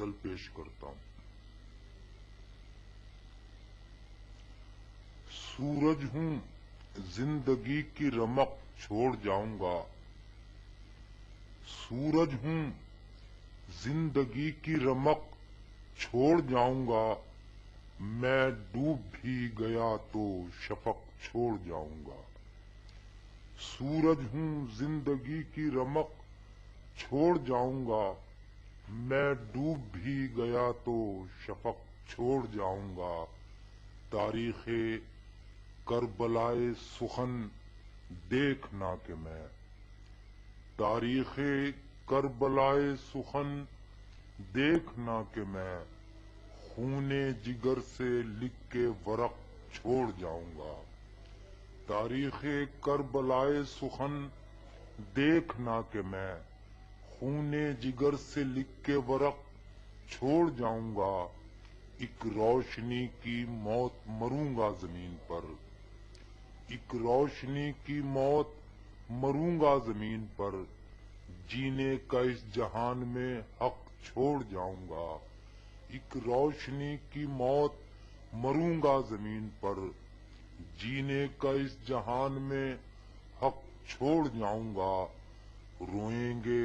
غزل پیش کرتا ہوں۔ سورج ہوں زندگی کی رمق چھوڑ جاؤں گا، سورج ہوں زندگی کی رمق چھوڑ جاؤں گا، میں ڈوب بھی گیا تو شفق چھوڑ جاؤں گا۔ سورج ہوں زندگی کی رمق چھوڑ جاؤں گا، میں ڈوب بھی گیا تو شفق چھوڑ جاؤں گا۔ تاریخ کربلائے سخن دیکھنا کہ میں، تاریخ کربلائے سخن دیکھنا کہ میں، خون جگر سے لکھ کے ورق چھوڑ جاؤں گا۔ تاریخ کربلائے سخن دیکھنا کہ میں، خون جگر سے لکھ کے ورق چھوڑ جاؤں گا۔ ایک روشنی کی موت مروں گا زمین پر، ایک روشنی کی موت مروں گا زمین پر، جینے کا اس جہان میں حق چھوڑ جاؤں گا۔ ایک روشنی کی موت مروں گا زمین پر، جینے کا اس جہان میں حق چھوڑ جاؤں گا۔ روئیں گے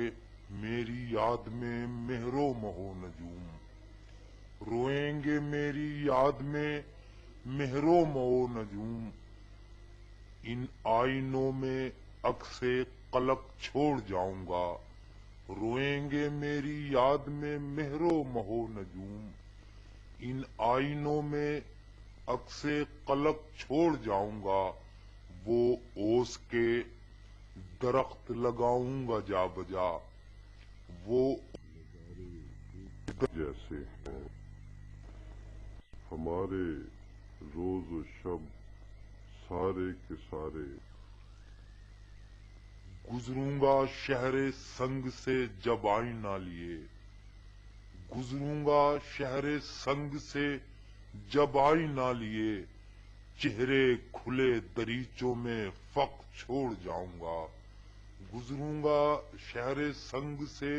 میری یاد میں مہر و مہو نجوم، روئیں گے میری یاد میں مہر و مہو نجوم، ان آئینوں میں عکس قلق چھوڑ جاؤں گا۔ روئیں گے میری یاد میں مہر و مہو نجوم، ان آئینوں میں عکس قلق چھوڑ جاؤں گا۔ وہ اوس کے درخت لگاؤں گا جا بجا، وہ جیسے ہیں ہمارے روز و شب سارے کے سارے، گزروں گا شہر سنگ سے جب آئینہ لیے، گزروں گا شہر سنگ سے جب آئینہ لیے، چہرے کھلے دریچوں میں فق چھوڑ جاؤں گا۔ گزروں گا شہر سنگ سے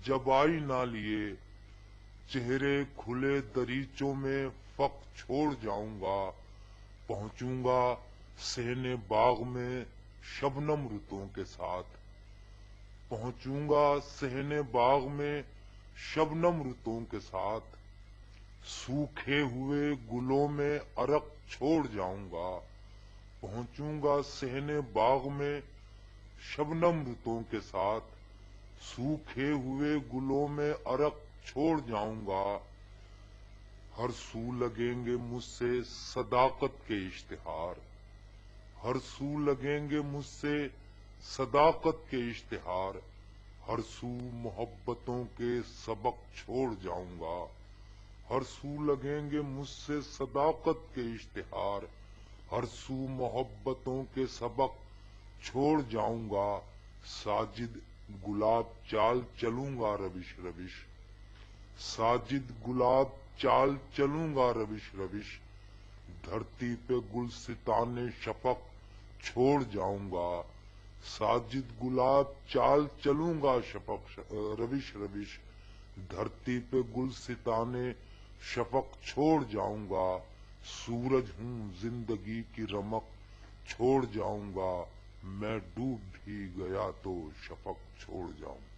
جب آئینہ لیے، چہرے کھلے دریچوں میں فق چھوڑ جاؤں گا۔ پہنچوں گا صحن باغ میں شبنم رتوں کے ساتھ، پہنچوں گا صحن باغ میں شبنم رتوں کے ساتھ، سوکھے ہوئے گلوں میں عرق چھوڑ جاؤں گا۔ پہنچوں گا صحن باغ میں شبنم رتوں کے ساتھ، سوکھے ہوئے گلوں میں عرق چھوڑ جاؤں گا۔ ہر سو لگیں گے مجھ سے صداقت کے اشتہار، ہر سو لگیں گے مجھ سے صداقت کے اشتہار، ہر سو محبتوں کے سبق چھوڑ جاؤں گا۔ ہر سو لگیں گے مجھ سے صداقت کے اشتہار، ہر سو محبتوں کے سبق چھوڑ جاؤں گا۔ ساجد گلاب چال چلوں گا روش روش، ساجد گلاب چال چلوں گا روش روش، دھرتی پہ گلستان شفق چھوڑ جاؤں گا۔ ساجد گلاب چال چلوں گا روش روش، دھرتی پہ گلستان شفق چھوڑ جاؤں گا۔ سورج ہوں زندگی کی رمق چھوڑ جاؤں گا، میں ڈوب بھی گیا تو شفق چھوڑ جاؤں گا۔